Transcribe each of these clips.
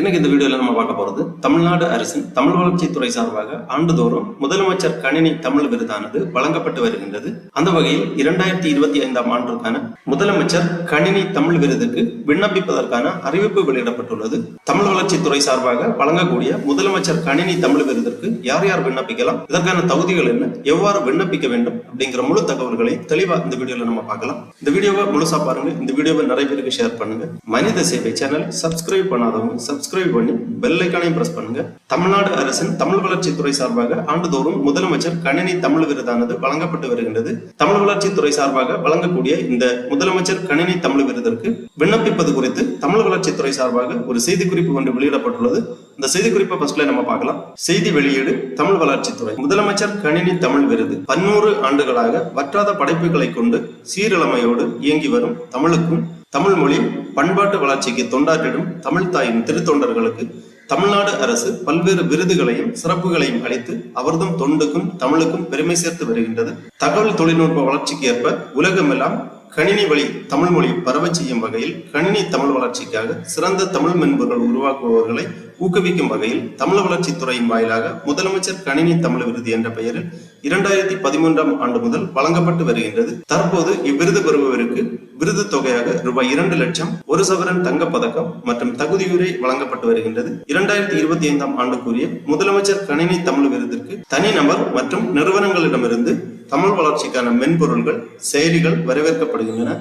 இன்னைக்கு இந்த வீடியோல நம்ம பார்க்க போறது தமிழ்நாடு அரசின் தமிழ் வளர்ச்சித்துறை சார்பாக ஆண்டுதோறும் முதலமைச்சர் கணினி தமிழ் விருதானது வழங்கப்பட்டு வருகின்றது. அந்த வகையில் 2025 ஆண்டிற்கான முதலமைச்சர் கணினி தமிழ் விருதுக்கு விண்ணப்பிப்பதற்கான அறிவிப்பு வெளியிடப்பட்டுள்ளது. தமிழ் வளர்ச்சித்துறை சார்பாக வழங்கக்கூடிய முதலமைச்சர் கணினி தமிழ் விருதிற்கு யார் யார் விண்ணப்பிக்கலாம், இதற்கான தகுதிகள் என்ன, எவ்வாறு விண்ணப்பிக்க வேண்டும் அப்படிங்கிற முழு தகவல்களை தெளிவா இந்த வீடியோல நம்ம பார்க்கலாம். இந்த வீடியோவை முழுசா பாருங்க. இந்த வீடியோவை நிறைய பேருக்கு ஷேர் பண்ணுங்க. மனித சேவை சேனல் சப்ஸ்கிரைப் பண்ணாதவங்க சப்ஸ்கிரைப் பண்ணி பெல் ஐகானையும் பிரஸ் பண்ணுங்க. தமிழ்நாடு அரசின் தமிழ் வளர்ச்சித்துறை சார்பாக ஆண்டுதோறும் முதலமைச்சர் கணினி தமிழ் விருதானது வழங்கப்பட்டு வருகின்றது. தமிழ் வளர்ச்சித்துறை சார்பாக வழங்கக்கூடிய இந்த முதலமைச்சர் கணினி தமிழ் விருதிற்கு விண்ணப்பிப்பது குறித்து தமிழ் வளர்ச்சித்துறை சார்பாக ஒரு செய்திக்குறிப்பு ஒன்று வெளியிடப்பட்டுள்ளது. இந்த செய்திக்குறிப்பை ஃபர்ஸ்ட்ல நம்ம பார்க்கலாம். செய்தி வெளியீடு தமிழ் வளர்ச்சித்துறை முதலமைச்சர் கணினி தமிழ் விருது 100 ஆண்டுகளாக வற்றாத படைப்புகளை கொண்டு சீரிழமையோடு இயங்கி வரும் தமிழுக்கும் தமிழ் மொழி பண்பாட்டு வளர்ச்சிக்கு தொண்டாற்றிடும் தமிழ் தாயின் திருத்தொண்டர்களுக்கு தமிழ்நாடு அரசு பல்வேறு விருதுகளையும் சிறப்புகளையும் அளித்து அவர்தம் தொண்டுக்கும் தமிழுக்கும் பெருமை சேர்த்து வருகின்றது. தகவல் தொழில்நுட்ப வளர்ச்சிக்கு ஏற்ப உலகமெல்லாம் கணினி வழி தமிழ் மொழி பரவச் செய்யும் வகையில் கணினி தமிழ் வளர்ச்சிக்காக சிறந்த தமிழ் மென்பொருள் உருவாக்குபவர்களை ஊக்குவிக்கும் வகையில் தமிழ் வளர்ச்சித்துறையின் வாயிலாக முதலமைச்சர் கணினி தமிழ் விருது என்ற பெயரில் 2013 ஆண்டு முதல் வழங்கப்பட்டு வருகின்றது. தற்போது இவ்விருது பெறுபவருக்கு விருது தொகையாக ரூபாய் 2 லட்சம், 1 சவரன் தங்கப்பதக்கம் மற்றும் தகுதியுரை வழங்கப்பட்டு வருகின்றது. 2025 ஆண்டுக்குரிய முதலமைச்சர் கணினி தமிழ் விருதிற்கு தனிநபர் மற்றும் நிறுவனங்களிடமிருந்து தமிழ் வளர்ச்சிக்கான மென்பொருள்கள் செயலிகள் வரவேற்கப்படுகின்றன.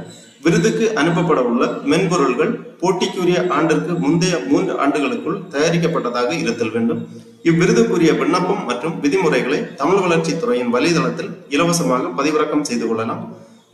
விருதுக்கு அனுப்பப்பட உள்ள மென்பொருள்கள் போட்டிக்குரிய ஆண்டிற்கு முந்தைய 3 ஆண்டுகளுக்குள் தயாரிக்கப்பட்டதாக இருத்தல் வேண்டும். இவ்விருதுக்குரிய விண்ணப்பம் மற்றும் விதிமுறைகளை தமிழ் வளர்ச்சித்துறையின் வலைதளத்தில் இலவசமாக பதிவிறக்கம் செய்து கொள்ளலாம்.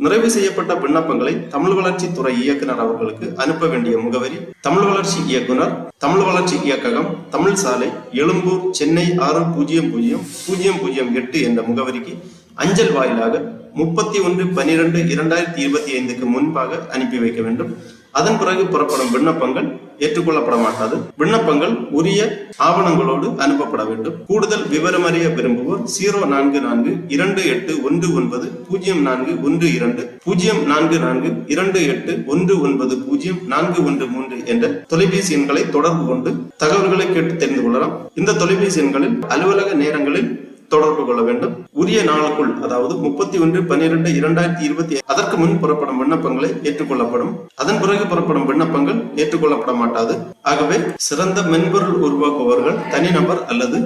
நிறைவு செய்யப்பட்ட விண்ணப்பங்களை தமிழ் வளர்ச்சித்துறை இயக்குனர் அவர்களுக்கு அனுப்ப வேண்டிய முகவரி: தமிழ் வளர்ச்சி இயக்குனர், தமிழ் வளர்ச்சி இயக்ககம், தமிழ் சாலை, எழும்பூர், சென்னை 600008 என்ற முகவரிக்கு அஞ்சல் வாயிலாக 31/12/2025 முன்பாக அனுப்பி வைக்க வேண்டும். அதன் பிறகு புறப்படும் விண்ணப்பங்கள் ஏற்றுக்கொள்ளப்பட மாட்டாது. விண்ணப்பங்கள் உரிய ஆவணங்களோடு அனுப்பப்பட வேண்டும். கூடுதல் விவரமறிய விரும்புவோர் 044-219-0412 044-289-0413 என்ற தொலைபேசி எண்களை தொடர்பு கொண்டு தகவல்களை கேட்டு தெரிந்து கொள்ளலாம். இந்த தொலைபேசி எண்களில் அலுவலக நேரங்களில் தொடர்பு கொள்ள வேண்டும். உரிய நாளுக்குள், அதாவது 31/12/2025 அதற்கு முன் புறப்படும் விண்ணப்பங்களை ஏற்றுக்கொள்ளப்படும். அதன் பிறகு புறப்படும் விண்ணப்பங்கள் ஏற்றுக்கொள்ளப்பட மாட்டாது. ஆகவே சிறந்த மென்பொருள் உருவாக்குபவர்கள் தனிநபர் அல்லது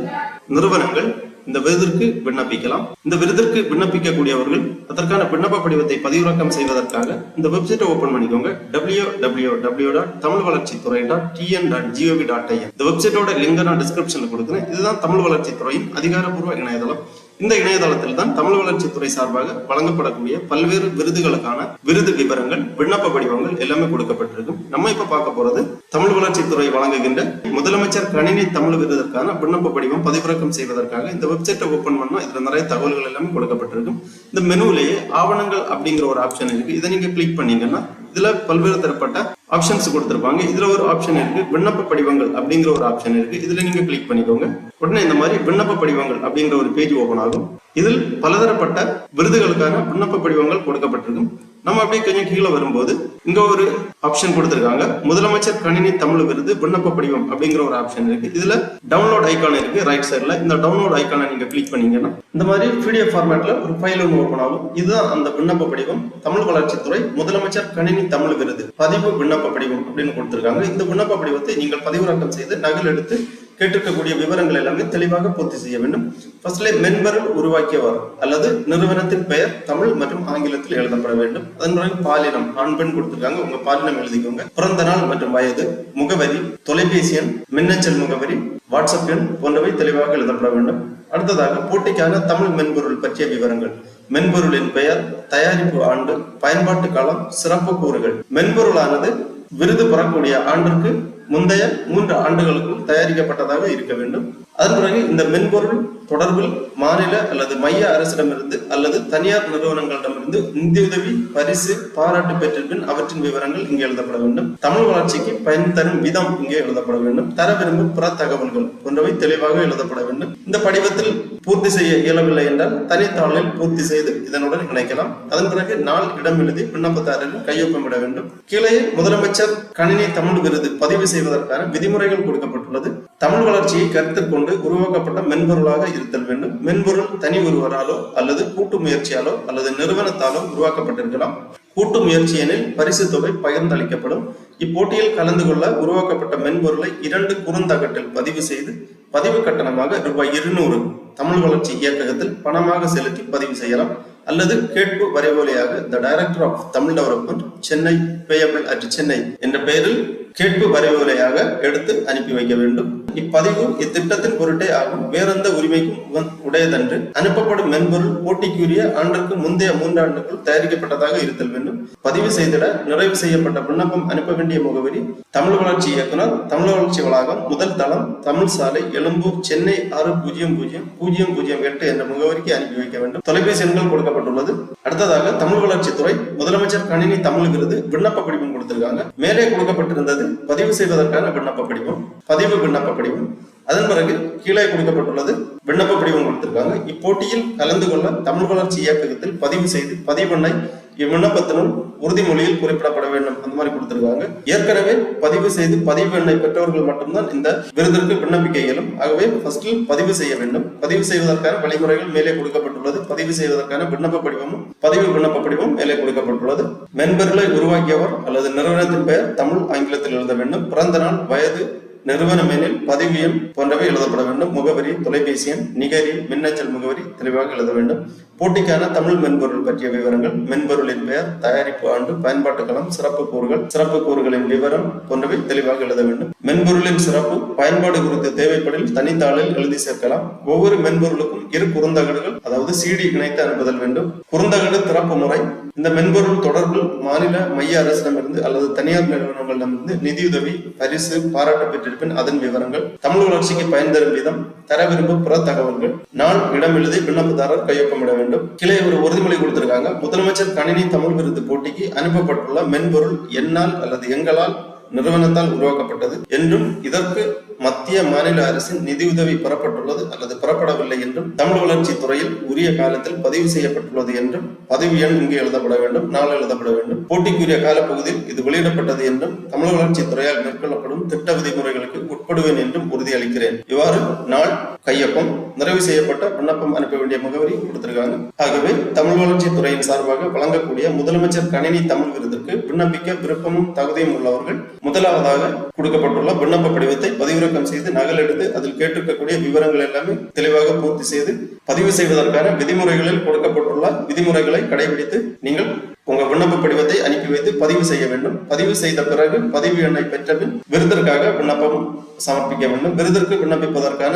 நிறுவனங்கள் இந்த விருதிற்கு விண்ணப்பிக்கலாம். இந்த விருதிற்கு விண்ணப்பிக்கக்கூடியவர்கள் அதற்கான விண்ணப்ப படிவத்தை பதிவிறக்கம் செய்வதற்காக இந்த வெப்சைட்டை ஓபன் பண்ணிக்கோங்க. www.tamilvalarchithurai.tn.gov.in. இந்த வெப்சைட்டோட லிங்க் நான் டிஸ்கிரிப்ஷன்ல கொடுக்குறேன். இதுதான் தமிழ் வளர்ச்சித்துறையின் அதிகாரப்பூர்வ இணையதளம். இந்த இணையதளத்தில் தான் தமிழ் வளர்ச்சித்துறை சார்பாக வழங்கப்படக்கூடிய பல்வேறு விருதுகளுக்கான விருது விவரங்கள், விண்ணப்ப படிவங்கள் எல்லாமே கொடுக்கப்பட்டிருக்கும். நம்ம இப்ப பார்க்க போறது தமிழ் வளர்ச்சித்துறை வழங்குகின்ற முதலமைச்சர் கணினி தமிழ் விருதற்கான விண்ணப்ப படிவம் பதிவிறக்கம் செய்வதற்காக இந்த வெப்சைட்டை ஓபன் பண்ணா இதுல நிறைய தகவல்கள் எல்லாமே கொடுக்கப்பட்டிருக்கும். இந்த மெனுவிலேயே ஆவணங்கள் அப்படிங்கிற ஒரு ஆப்ஷன் இருக்கு. இதை நீங்க கிளிக் பண்ணீங்கன்னா இதுல பல்வேறு தரப்பட்ட ஆப்ஷன்ஸ் கொடுத்திருப்பாங்க. இதுல ஒரு ஆப்ஷன் இருக்கு, விண்ணப்ப படிவங்கள் அப்படிங்கிற ஒரு ஆப்ஷன் இருக்கு. இதுல நீங்க கிளிக் பண்ணிக்கோங்க. உடனே இந்த மாதிரி விண்ணப்ப படிவங்கள் அப்படிங்கிற ஒரு பேஜ் ஓபன் ஆகும். இதில் பலதரப்பட்ட விருதுகளுக்கான விண்ணப்ப படிவங்கள் கொடுக்கப்பட்டிருக்கும். நம்ம அப்படியே கொஞ்சம் கீழே வரும்போது இங்க ஒரு ஆப்ஷன் கொடுத்திருக்காங்க, முதலமைச்சர் கணினி தமிழ் விருது விண்ணப்ப படிவம் அப்படிங்கிற ஒரு ஆப்ஷன் இருக்கு. இதுல டவுன்லோட் ஐக்கான் இருக்கு ரைட் சைட்ல. இந்த டவுன்லோட் ஐக்கானை நீங்க கிளிக் பண்ணீங்கன்னா இந்த மாதிரி PDF ஃபார்மேட்ல ஒரு ஃபைல் ஒன்று ஓபன் ஆகும். இதுதான் அந்த விண்ணப்ப படிவம். தமிழ் வளர்ச்சித்துறை முதலமைச்சர் கணினி தமிழ் விருது பதிவு விண்ணப்ப படிவம் அப்படின்னு கொடுத்திருக்காங்க. இந்த விண்ணப்ப படிவத்தை நீங்கள் பதிவிறக்கம் செய்து நகல் எடுத்து கேட்டிருக்கக்கூடிய விவரங்கள் எல்லாமே தெளிவாக பூர்த்தி செய்ய வேண்டும். ஃபர்ஸ்ட்ல மென்பொருள் உருவாக்கியவர் அல்லது நிறுவனத்தின் பெயர் தமிழ் மற்றும் ஆங்கிலத்தில் எழுதப்பட வேண்டும். அதன் பிறகு பாலினம், ஆண் பெண் கொடுத்திருக்காங்க, உங்க பாலினம் எழுதிக்கோங்க. பிறந்த நாள் மற்றும் வயது, முகவரி, தொலைபேசி எண், மின்னஞ்சல் முகவரி, வாட்ஸ்அப் எண் போன்றவை தெளிவாக எழுதப்பட வேண்டும். அடுத்ததாக போட்டிக்கான தமிழ் மென்பொருள் பற்றிய விவரங்கள், மென்பொருளின் பெயர், தயாரிப்பு ஆண்டு, பயன்பாட்டு காலம், சிறப்பு கூறுகள். மென்பொருளானது விருது பெறக்கூடிய ஆண்டிற்கு முந்தைய 3 ஆண்டுகளுக்குள் தயாரிக்கப்பட்டதாக இருக்க வேண்டும். அதன் பிறகு இந்த மென்பொருள் தொடர்பில் மாநில அல்லது மைய அரசிடமிருந்து அல்லது தனியார் நிறுவனங்களிடமிருந்து நிதியுதவி, பரிசு, பாராட்டு பெற்றிருப்பின் அவற்றின் விவரங்கள் இங்கே எழுதப்பட வேண்டும். தமிழ் வளர்ச்சிக்கு பயன் தரும் விதம் இங்கே எழுதப்பட வேண்டும். தர விரும்பும் பிற தகவல்கள் போன்றவை தெளிவாக எழுதப்பட வேண்டும். இந்த படிவத்தில் பூர்த்தி செய்ய இயலவில்லை என்றால் தனித்தாளில் பூர்த்தி செய்து இதனுடன் இணைக்கலாம். அதன் பிறகு நாள், இடம் எழுதி விண்ணப்பதாரர்கள் கையொப்பமிட வேண்டும். கீழே முதலமைச்சர் கணினி தமிழ் விருது பதிவு செய்வதற்கான விதிமுறைகள் கொடுக்கப்பட்டுள்ளது. தமிழ் வளர்ச்சியை கருத்தில் கொண்டு உருவாக்கப்பட்ட மென்பொருளாக இருத்தல் வேண்டும். மென்பொருள் தனி ஒருவராலோ அல்லது கூட்டு முயற்சியாலோ அல்லது நிறுவனத்தாலோ உருவாக்கப்பட்டிருக்கலாம். கூட்டு முயற்சி எனில் பரிசு தொகை பகிர்ந்தளிக்கப்படும். இப்போட்டியில் கலந்து கொள்ள உருவாக்கப்பட்ட மென்பொருளை 2 குறுந்தகட்டில் பதிவு செய்து பதிவு கட்டணமாக ரூபாய் 200 தமிழ் வளர்ச்சி இயக்ககத்தில் பணமாக செலுத்தி பதிவு செய்யலாம். அல்லது கேட்பு வரைவோலையாக the director of Tamil development Chennai payable at Chennai என்ற பெயரில் கேட்பு வரைவோலையாக எடுத்து அனுப்பி வைக்க வேண்டும். இப்பதிவு இத்திட்டத்தின் பொருட்டே ஆகும். வேறெந்த உரிமைக்கும் உடையதன்று. அனுப்பப்படும் மென்பொருள் போட்டிக்குரிய ஆண்டுக்கு முந்தைய 3 ஆண்டுகள் தயாரிக்கப்பட்டதாக இருத்தல் வேண்டும். பதிவு செய்திட நிறைவு செய்யப்பட்ட விண்ணப்பம் அனுப்ப வேண்டிய முகவரி தமிழ் வளர்ச்சி இயக்குனர், தமிழ் வளர்ச்சி வளாகம், முதல் தளம், தமிழ் சாலை, எழும்பூர், சென்னை 600008 என்ற முகவரிக்கு அனுப்பி வைக்க வேண்டும். தொலைபேசி எண்கள் கொடுக்கப்பட்டுள்ளது. அடுத்ததாக தமிழ் வளர்ச்சித்துறை முதலமைச்சர் கணினி தமிழ் விருது விண்ணப்ப படிவம் கொடுத்திருக்காங்க. மேலே கொடுக்கப்பட்டிருந்தது பதிவு செய்வதற்கான விண்ணப்ப படிவம், பதிவு விண்ணப்ப படிவம். அதன் பிறகு கீழே கொடுக்கப்பட்டுள்ளது விண்ணப்ப படிவம் கொடுத்திருக்காங்க. இப்போட்டியில் கலந்து கொள்ள தமிழ் வளர்ச்சி இயக்ககத்தில் பதிவு செய்து பதிவெண்ணை இவ்விண்ணப்பத்தினுள் உறுதிமொழியில் குறிப்பிடப்பட வேண்டும். அந்த மாதிரி கொடுத்திருக்காங்க. ஏற்கனவே பதிவு செய்து பதிவு எண்ணை பெற்றவர்கள் மட்டும்தான் இந்த விருதிற்கு விண்ணப்பிக்க இயலும். ஆகவே ஃபர்ஸ்டில் பதிவு செய்ய வேண்டும். பதிவு செய்வதற்கான வழிமுறைகள் மேலே கொடுக்கப்பட்டுள்ளது. பதிவு செய்வதற்கான விண்ணப்ப படிவமும் பதிவு விண்ணப்ப படிவம் மேலே கொடுக்கப்பட்டுள்ளது. மென்பொருளை உருவாக்கியவர் அல்லது நிறுவனத்தின் பெயர் தமிழ், ஆங்கிலத்தில் எழுத வேண்டும். பிறந்த நாள், வயது, நிறுவனம் எனில் பதிவு எண் போன்றவை எழுதப்பட வேண்டும். முகவரி, தொலைபேசி எண், நிகரி, மின்னஞ்சல் முகவரி தெளிவாக எழுத வேண்டும். போட்டிக்கான தமிழ் மென்பொருள் பற்றிய விவரங்கள், மென்பொருளின் பெயர், தயாரிப்பு ஆண்டு, பயன்பாட்டு களம், சிறப்பு கூறுகள், சிறப்பு கூறுகளின் விவரம் போன்றவை தெளிவாக எழுத வேண்டும். மென்பொருளின் சிறப்பு, பயன்பாடு குறித்து தேவைப்படில் தனித்தாளில் எழுதி சேர்க்கலாம். ஒவ்வொரு மென்பொருளுக்கும் 2 குறுந்தகடுகள் அதாவது CD இணைத்து அனுப்புதல் வேண்டும். குறுந்தகடு திறப்பு முறை. இந்த மென்பொருள் தொடர்பில் மாநில மைய அரசிடமிருந்து அல்லது தனியார் நிறுவனங்களிடமிருந்து நிதியுதவி, பரிசு, பாராட்டு பெற்றிருப்பின் அதன் விவரங்கள், தமிழ் வளர்ச்சிக்கு பயன் தரும் விதம், தர விரும்பும் பிற தகவல்கள், நாள், இடம் எழுதி விண்ணப்பதாரர் கையொப்பமிட வேண்டும். கீழே ஒரு உறுதிமொழி கொடுத்திருக்காங்க. முதலமைச்சர் கணினி தமிழ் விருது போட்டிக்கு அனுப்பப்பட்டுள்ள மென்பொருள் என்னால் அல்லது எங்களால் நிறுவனத்தால் உருவாக்கப்பட்டது என்றும் இதற்கு மத்திய மாநில அரசின் நிதியுதவி பெறப்பட்டுள்ளது அல்லது பெறப்படவில்லை என்றும் தமிழ் வளர்ச்சி துறையில் உரிய காலத்தில் பதிவு செய்யப்பட்டுள்ளது என்றும் பதிவு எண் இங்கு எழுதப்பட வேண்டும். நாள் எழுதப்பட வேண்டும். போட்டிக்குரிய காலப்பகுதியில் இது வெளியிடப்பட்டது என்றும் தமிழ் வளர்ச்சி துறையால் மேற்கொள்ளப்படும் திட்ட விதிமுறைகளுக்கு உட்படுவேன் என்றும் உறுதியளிக்கிறேன். இவ்வாறு நாள், கையொப்பம், நிறைவு செய்யப்பட்ட விண்ணப்பம் அனுப்ப வேண்டிய முகவரி கொடுத்திருக்காங்க. ஆகவே தமிழ் வளர்ச்சி துறையின் சார்பாக வழங்கக்கூடிய முதலமைச்சர் கணினி தமிழ் விருதுக்கு விண்ணப்பிக்க விருப்பமும் தகுதியும் உள்ளவர்கள் முதலாவதாக கொடுக்கப்பட்டுள்ள விண்ணப்ப படிவத்தை பதிவிறக்கம் செய்து நகல் எடுத்து அதில் கேட்டிருக்கக்கூடிய விவரங்கள் எல்லாமே தெளிவாக பூர்த்தி செய்து பதிவு செய்வதற்கான விதிமுறைகளில் கொடுக்கப்பட்டுள்ள விதிமுறைகளை கடைபிடித்து நீங்கள் உங்க விண்ணப்ப படிவத்தை அனுப்பி வைத்து பதிவு செய்ய வேண்டும். பதிவு செய்த பிறகு பதிவு எண்ணை பெற்றபின் விருதிற்காக விண்ணப்பம் சமர்ப்பிக்க வேண்டும். விருதிற்கு விண்ணப்பிப்பதற்கான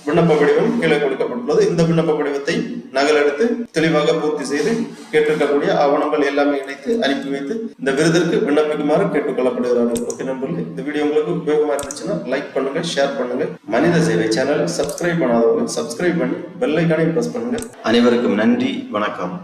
விண்ணப்ப படிவம் கீழே கொடுக்கப்பட்டுள்ளது. இந்த விண்ணப்ப படிவத்தை நகல் எடுத்து தெளிவாக பூர்த்தி செய்து கேட்டிருக்கக்கூடிய ஆவணங்கள் எல்லாமே இணைத்து அனுப்பி வைத்து இந்த விருதிற்கு விண்ணப்பிக்குமாறு கேட்டுக்கொள்ளப்படுகிறார்கள். ஓகே நண்பர்களே, இந்த வீடியோ உங்களுக்கு உபயோகமா இருந்துச்சுன்னா லைக் பண்ணுங்க, ஷேர் பண்ணுங்க. மனித சேவை சேனல் சப்ஸ்கிரைப் பண்ணாதவங்க சப்ஸ்கிரைப் பண்ணி பெல் ஐகானை பிரஸ் பண்ணுங்க. அனைவருக்கும் நன்றி, வணக்கம்.